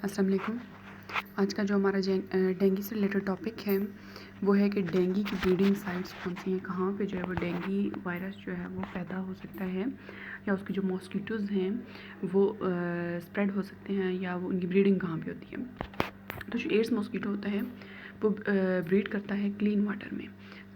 अस्सलाम वालेकुम। आज का जो हमारा डेंगू से रिलेटेड टॉपिक है वो है कि डेंगू की ब्रीडिंग साइट्स कौन सी हैं, कहाँ पे जो है वो डेंगू वायरस जो है वो पैदा हो सकता है या उसके जो मॉस्किटोज़ हैं वो स्प्रेड हो सकते हैं या वो उनकी ब्रीडिंग कहाँ पे होती है। तो जो एड्स मॉस्किटो होता है वो ब्रीड करता है क्लीन वाटर में,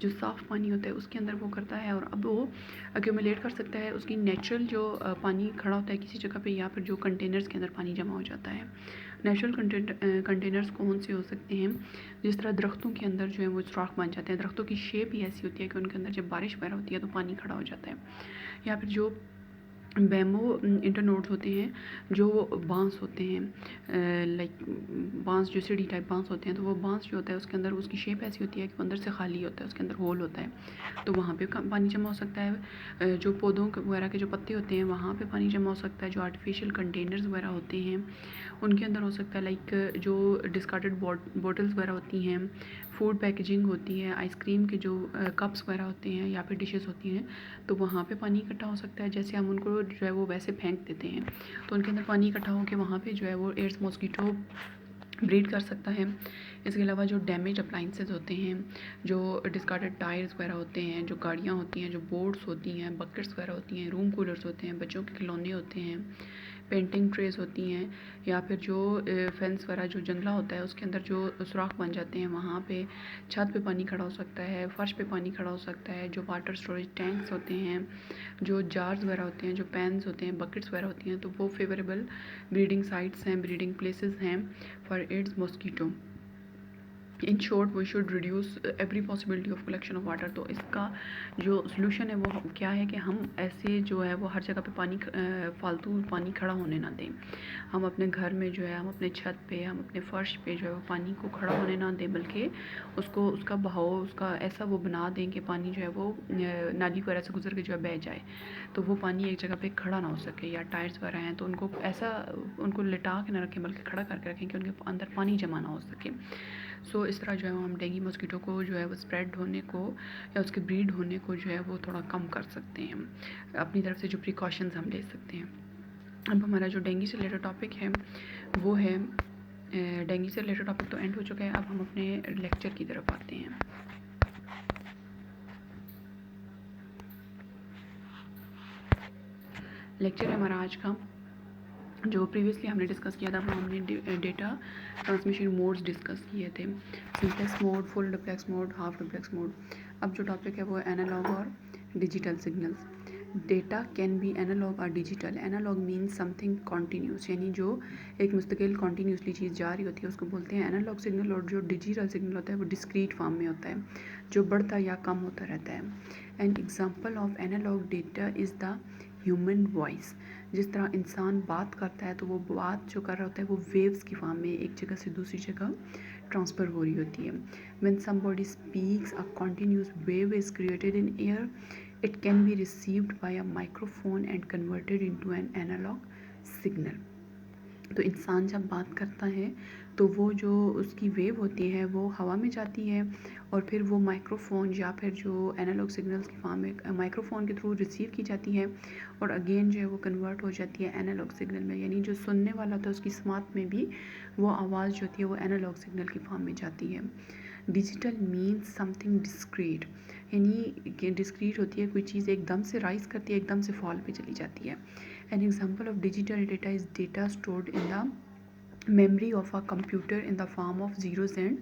जो साफ़ पानी होता है उसके अंदर वो करता है और अब वो एक्यूमुलेट कर सकता है उसकी नेचुरल जो पानी खड़ा होता है किसी जगह पे या फिर जो कंटेनर्स के अंदर पानी जमा हो जाता है। नेचुरल कंटेनर्स कौन से हो सकते हैं, जिस तरह दरख्तों के अंदर जो है वो सुराख बन जाते हैं। दरख्तों की शेप ही ऐसी होती है कि उनके अंदर जब बारिश वगैरह होती है तो पानी खड़ा हो जाता है। या फिर जो बैम्बू इंटरनोड्स होते हैं, जो बांस होते हैं, लाइक बांस जो सीढ़ी टाइप बांस होते हैं, तो वो बांस जो होता है उसके अंदर उसकी शेप ऐसी होती है कि वो अंदर से खाली होता है, उसके अंदर होल होता है, तो वहाँ पे पानी जमा हो सकता है। जो पौधों वगैरह के जो पत्ते होते हैं वहाँ पे पानी जमा हो सकता है। जो आर्टिफिशियल कंटेनर्स वगैरह होते हैं उनके अंदर हो सकता है, लाइक जो डिस्कार्डेड बॉटल्स वगैरह होती हैं, फूड पैकेजिंग होती है, आइसक्रीम के जो कप्स वगैरह होते हैं या फिर डिशेस होती हैं, तो वहाँ पे पानी इकट्ठा हो सकता है। जैसे हम उनको जो है वो वैसे फेंक देते हैं तो उनके अंदर पानी इकट्ठा होकर वहाँ पे जो है वो एड्स मॉस्किटो ब्रीड कर सकता है। इसके अलावा जो डैमेज अप्लाइंसेस होते हैं, जो डिस्कार्डेड टायर्स वगैरह होते हैं, जो गाड़ियाँ होती हैं, जो बोर्ड्स होती हैं, बकेट्स वगैरह होती हैं, रूम कूलर्स होते हैं, बच्चों के खिलौने होते हैं, पेंटिंग ट्रेस होती हैं, या फिर जो फेंस वगैरह जो जंगला होता है उसके अंदर जो सुराख बन जाते हैं वहाँ पे छत पे पानी खड़ा हो सकता है, फर्श पे पानी खड़ा हो सकता है। जो वाटर स्टोरेज टैंक्स होते हैं, जो जार्स वगैरह होते हैं, जो पैन्स होते हैं, बकेट्स वगैरह होती हैं, तो वो फेवरेबल ब्रीडिंग साइट्स हैं, ब्रीडिंग प्लेसेस हैं for Aedes mosquito. In short we should reduce every possibility of collection of water. तो इसका जो सोल्यूशन है वो क्या है कि हम ऐसे जो है वो हर जगह पे पानी फालतू पानी खड़ा होने ना दें। हम अपने घर में जो है, हम अपने छत पे, हम अपने फ़र्श पे जो है वो पानी को खड़ा होने ना दें, बल्कि उसको उसका बहाव उसका ऐसा वो बना दें कि पानी जो है वो नाली वगैरह से गुजर के जो है बह जाए, तो वो पानी एक जगह पे खड़ा ना हो सके। या टायर्स वगैरह हैं तो उनको ऐसा उनको लिटा के ना रखें बल्कि खड़ा करके रखें कि उनके अंदर पानी जमा ना हो सके। सो इस तरह जो है हम डेंगू मॉस्किटो को जो है वो स्प्रेड होने को या उसके ब्रीड होने को जो है वो थोड़ा कम कर सकते हैं। अपनी तरफ से जो प्रिकॉशंस हम ले सकते हैं। अब हमारा जो डेंगू से रिलेटेड टॉपिक है वो है डेंगू से रिलेटेड टॉपिक तो एंड हो चुका है। अब हम अपने लेक्चर की तरफ आते हैं। लेक्चर है हमारा आज का, जो प्रीवियसली हमने डिस्कस किया था वो हमने डेटा ट्रांसमिशन मोड्स डिस्कस किए थे, simplex mode, full duplex mode, half duplex mode. अब जो टॉपिक है वो है एनालॉग और digital signals. Data can be analogue और digital. Analogue means something continuous, यानी जो एक मुस्तकिल कॉन्टीन्यूसली चीज़ जा रही होती है उसको बोलते हैं एनालॉग सिग्नल। और जो डिजिटल सिग्नल होता है वो डिस्क्रीट फॉर्म में होता है, जो बढ़ता या कम होता रहता है। An example of analog data is the human voice. जिस तरह इंसान बात करता है तो वो बात जो कर रहा होता है वो वेव्स की फॉर्म में एक जगह से दूसरी जगह ट्रांसफ़र हो रही होती है। When somebody speaks, a continuous wave is created in air. It can be received by a microphone and converted into an analog signal. तो इंसान जब बात करता है तो वो जो उसकी वेव होती है वो हवा में जाती है और फिर वो माइक्रोफोन या फिर जो एनालॉग सिग्नल्स की फॉर्म में माइक्रोफोन के थ्रू रिसीव की जाती है और अगेन जो है वो कन्वर्ट हो जाती है एनालॉग सिग्नल में। यानी जो सुनने वाला था उसकी समात में भी वो आवाज़ जो होती है वो एनालॉग सिग्नल की फॉर्म में जाती है। डिजिटल मीन्स समथिंग डिस्क्रीट, यानी डिस्क्रीट होती है कोई चीज़ एकदम से राइज करती है, एकदम से फॉल पे चली जाती है। An example of digital data is data stored in the memory of a computer in the form of zeros and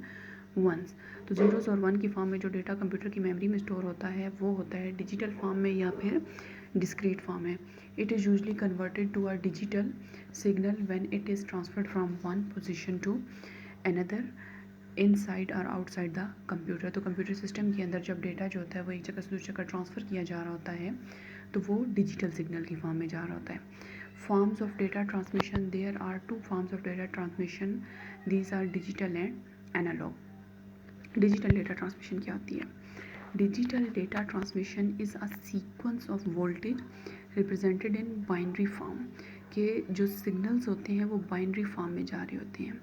ones. तो ज़ीरोज़ और वन की फॉर्म में जो डेटा कंप्यूटर की मेमोरी में स्टोर होता है वो होता है डिजिटल फॉर्म में या फिर डिस्क्रीट फॉर्म है। It is usually converted to a digital signal when it is transferred from one position to another inside और आउटसाइड द कंप्यूटर। तो कंप्यूटर सिस्टम के अंदर जब डेटा जो होता है वो एक जगह से दूसरी जगह ट्रांसफ़र किया जा रहा होता है तो वो डिजिटल सिग्नल की फॉर्म में जा रहा होता है। Forms of data transmission, there are two forms of data transmission, these are digital and analog. Digital data transmission क्या होती है? Digital data transmission is a sequence of voltage represented in binary form, के जो signals होते हैं वो binary form में जा रहे होते हैं।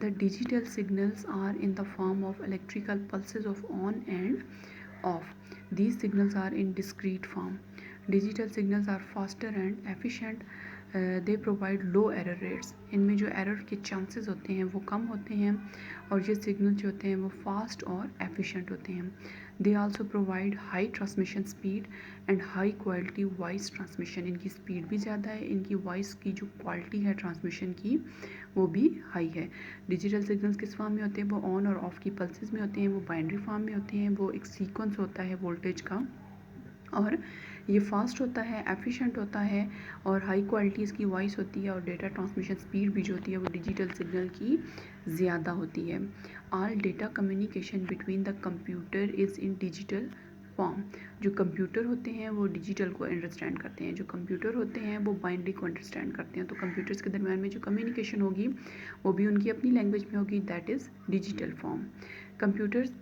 The digital signals are in the form of electrical pulses of on and off. These signals are in discrete form. Digital signals are faster and efficient they provide low error rates, इनमें जो error के chances होते हैं वो कम होते हैं और ये सिग्नल जो होते हैं वो फास्ट और एफिशिएंट होते हैं। They also provide high transmission speed and high quality voice transmission, इनकी स्पीड भी ज़्यादा है, इनकी वॉइस की जो क्वालिटी है ट्रांसमिशन की वो भी हाई है। डिजिटल सिग्नल्स किस फॉर्म में होते हैं, वो ऑन और ऑफ की पल्सेस में होते हैं, वो बाइनरी फॉर्म में होते हैं, वो एक सीक्वेंस होता है वोल्टेज का और ये फास्ट होता है, एफिशिएंट होता है और हाई क्वालिटी इसकी वॉइस होती है और डेटा ट्रांसमिशन स्पीड भी जो होती है वो डिजिटल सिग्नल की ज़्यादा होती है। All data communication between the computer is in digital form, जो कंप्यूटर होते हैं वो डिजिटल को अंडरस्टैंड करते हैं, जो कंप्यूटर होते हैं वो बाइनरी को अंडरस्टैंड करते हैं। तो कंप्यूटर्स के दरमियान में जो कम्युनिकेशन होगी वो भी उनकी अपनी लैंग्वेज में होगी, that is digital form. Computers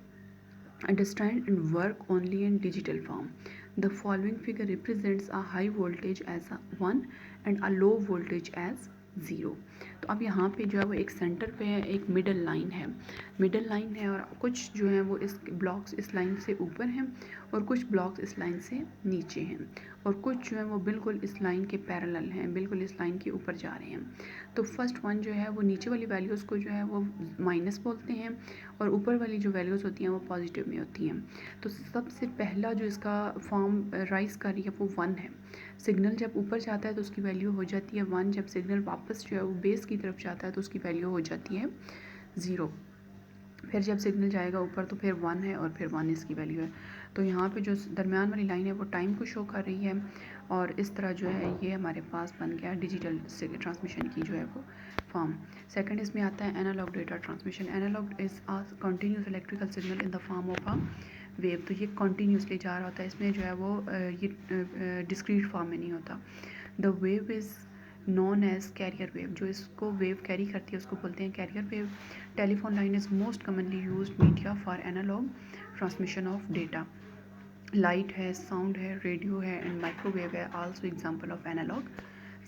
understand and work only in digital form. The following figure represents a high voltage as a 1 and a low voltage as 0। तो अब यहाँ पे जो है वो एक सेंटर पे है, एक मिडल लाइन है और कुछ जो है वो इस ब्लॉक्स इस लाइन से ऊपर हैं और कुछ ब्लॉक्स इस लाइन से नीचे हैं और कुछ जो है वो बिल्कुल इस लाइन के पैरेलल हैं, बिल्कुल इस लाइन के ऊपर जा रहे हैं। तो फर्स्ट वन जो है वो नीचे वाली वैल्यूज़ को जो है वो माइनस बोलते हैं और ऊपर वाली जो वैल्यूज़ होती हैं वो पॉजिटिव में होती हैं। तो सबसे पहला जो इसका फॉर्म राइज कर रही है वो 1 है। सिग्नल जब ऊपर जाता है तो उसकी वैल्यू हो जाती है 1, जब सिग्नल वापस जो है वो बेस की तरफ जाता है तो उसकी वैल्यू हो जाती है 0। फिर जब सिग्नल जाएगा ऊपर तो फिर 1 है और फिर 1 इसकी वैल्यू है। तो यहाँ पे जो दरमियान वाली लाइन है वो टाइम को शो कर रही है और इस तरह जो है ये हमारे पास बन गया डिजिटल ट्रांसमिशन की जो है वो फॉर्म। सेकंड इसमें आता है analog data transmission. Analog is a continuous electrical signal in the form of a wave. तो ये कंटिन्यूसली जा रहा होता है, इसमें जो है वो ये डिस्क्रीट फॉर्म में नहीं होता। The wave is known as carrier wave, जो इसको वेव कैरी करती है उसको बोलते हैं carrier wave. Telephone line is most commonly used media for analog transmission of data. Light है, साउंड है, रेडियो है एंड माइक्रोवेव है also example of analog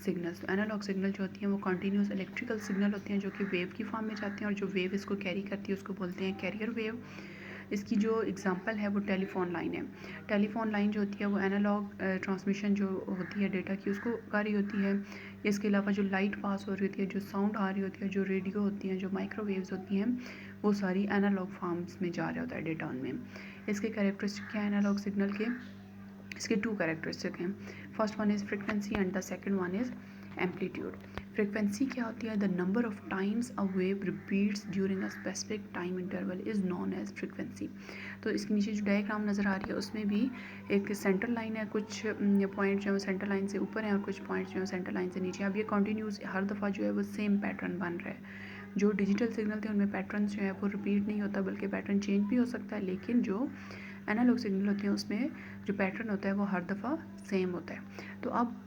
signals. तो एनालॉग सिग्नल जो होती हैं वो कंटिन्यूस इलेक्ट्रिकल सिग्नल होती हैं जो कि वेव की फॉर्म में जाती हैं और जो वेव इसको कैरी करती है उसको बोलते हैं कैरियर वेव। इसकी जो एग्जांपल है वो टेलीफोन लाइन है। टेलीफोन लाइन जो होती है वो एनालॉग ट्रांसमिशन जो होती है डेटा की उसको कर रही होती है। इसके अलावा जो लाइट पास हो रही होती है, जो साउंड आ रही होती है, जो रेडियो होती हैं, जो माइक्रोवेव्स होती हैं, वो सारी एनालॉग फॉर्म्स में जा रहा होता है डेटा उनमें। इसके कैरेक्टरिस्टिक क्या है एनालॉग सिग्नल के? इसके 2 कैरेक्टरिस्टिक हैं। First one is frequency and the second one is amplitude. Frequency क्या होती है? The number of times a wave repeats during a specific time interval is known as frequency. तो इसके नीचे जो डायग्राम नज़र आ रही है उसमें भी एक सेंटर लाइन है, कुछ पॉइंट जो है सेंटर लाइन से ऊपर हैं और कुछ पॉइंट जो है सेंटर लाइन से नीचे। अब ये कंटिन्यूस हर दफ़ा जो है वो सेम पैटर्न बन रहा है। जो डिजिटल सिग्नल थे उनमें पैटर्न जो है वो रिपीट नहीं होता बल्कि पैटर्न चेंज भी हो सकता है, लेकिन जो एनालॉग सिग्नल होते हैं उसमें जो पैटर्न होता है वो हर दफ़ा सेम होता है। तो अब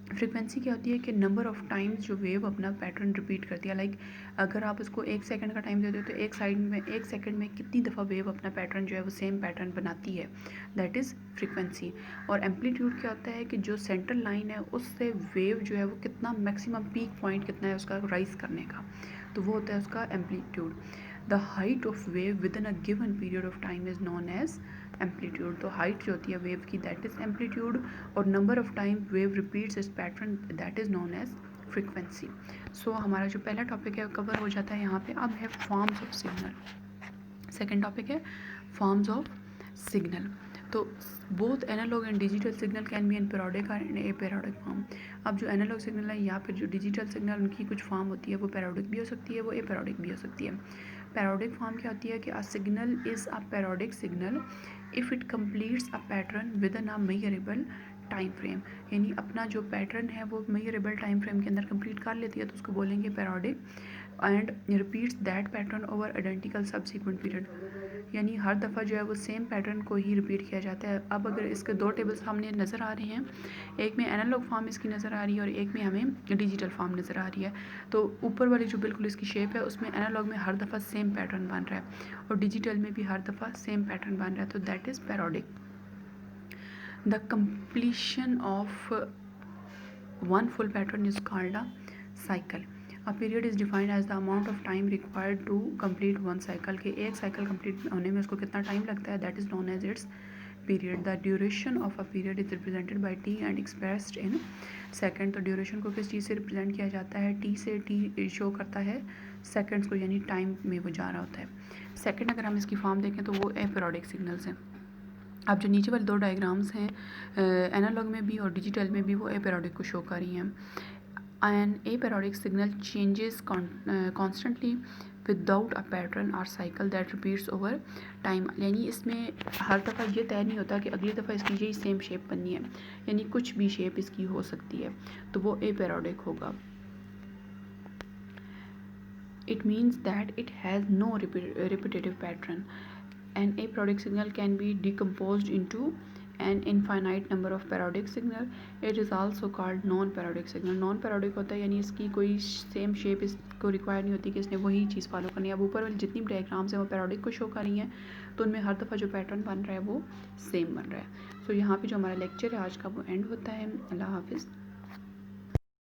फ्रिक्वेंसी क्या होती है कि नंबर ऑफ़ टाइम्स जो वेव अपना पैटर्न रिपीट करती है। लाइक अगर आप उसको 1 सेकंड का टाइम देते हो तो एक सेकंड में कितनी दफ़ा वेव अपना पैटर्न जो है वो सेम पैटर्न बनाती है, दैट इज़ फ्रिक्वेंसी। और एम्पलीट्यूड क्या होता है कि जो सेंटर लाइन है उससे वेव जो है वो कितना मैक्सिमम पीक पॉइंट कितना है उसका राइज करने का, तो वो होता है उसका amplitude. The height of wave within a given period of time is known as amplitude. तो हाइट जो होती है वेव की दैट इज़ एम्पलीट्यूड और number of time wave repeats इस pattern that is known as frequency. So हमारा जो पहला टॉपिक है कवर हो जाता है यहाँ पे। अब है forms of signal. Second topic है फॉर्म्स ऑफ सिग्नल। तो both analog and digital signal can be in periodic and aperiodic form. अब जो एनालॉग सिग्नल है या फिर जो डिजिटल सिग्नल उनकी कुछ फॉर्म होती है वो पीरियोडिक भी हो सकती है, वो अपीरियोडिक भी हो सकती है। पीरियोडिक फॉर्म क्या होती है कि a signal is a periodic signal if it completes a pattern with in a measurable time frame. यानी अपना जो पैटर्न है वो मेजरेबल टाइम फ्रेम के अंदर कंप्लीट कर लेती है तो उसको बोलेंगे periodic and repeats that pattern over identical subsequent period. यानी हर दफ़ा जो है वो सेम पैटर्न को ही रिपीट किया जाता है। अब अगर इसके 2 टेबल सामने नज़र आ रहे हैं, एक में एनालॉग फॉर्म इसकी नज़र आ रही है और एक में हमें डिजिटल फॉर्म नज़र आ रही है। तो ऊपर वाली जो बिल्कुल इसकी शेप है उसमें एनालॉग में हर दफ़ा सेम पैटर्न बन रहा है और डिजिटल में भी हर दफ़ा सेम पैटर्न बन रहा है, तो that is periodic. The completion of one full pattern is called a cycle. A period is defined as the amount of time required to complete one cycle। के एक cycle complete होने में उसको कितना टाइम लगता है, that is known as its period. The duration of a period is represented by t and expressed in second, तो duration को किस चीज़ से रिप्रेजेंट किया जाता है, टी से। टी शो करता है सेकंड्स को, यानी टाइम में वो जा रहा होता है। सेकंड अगर हम इसकी फॉर्म देखें तो वो एपीरियोडिक सिग्नल्स हैं। अब जो नीचे वाले दो डायग्राम्स हैं एनालॉग में भी और डिजिटल में भी, वो एपीरियोडिक को शो कर रही हैं। An aperiodic signal changes constantly without a pattern or cycle that repeats over time। यानी इसमें हर दफ़ा ये तय नहीं होता कि अगली दफ़ा इसकी यही सेम शेप बननी है, यानी कुछ भी शेप इसकी हो सकती है, तो वो aperiodic होगा। It means that it has no repetitive pattern. An aperiodic signal can be decomposed into an infinite number of periodic signal. It is also called non-periodic signal. Non-periodic होता है यानी इसकी कोई सेम शेप इसको require नहीं होती कि इसने वही चीज़ फॉलो करनी है। अब ऊपर वाली जितनी भी डायग्राम्स हैं वो periodic को शो कर रही हैं, तो उनमें हर दफ़ा जो पैटर्न बन रहा है वो सेम बन रहा है। सो यहाँ पे जो हमारा लेक्चर है आज का वो एंड होता है। अल्लाह हाफिज़।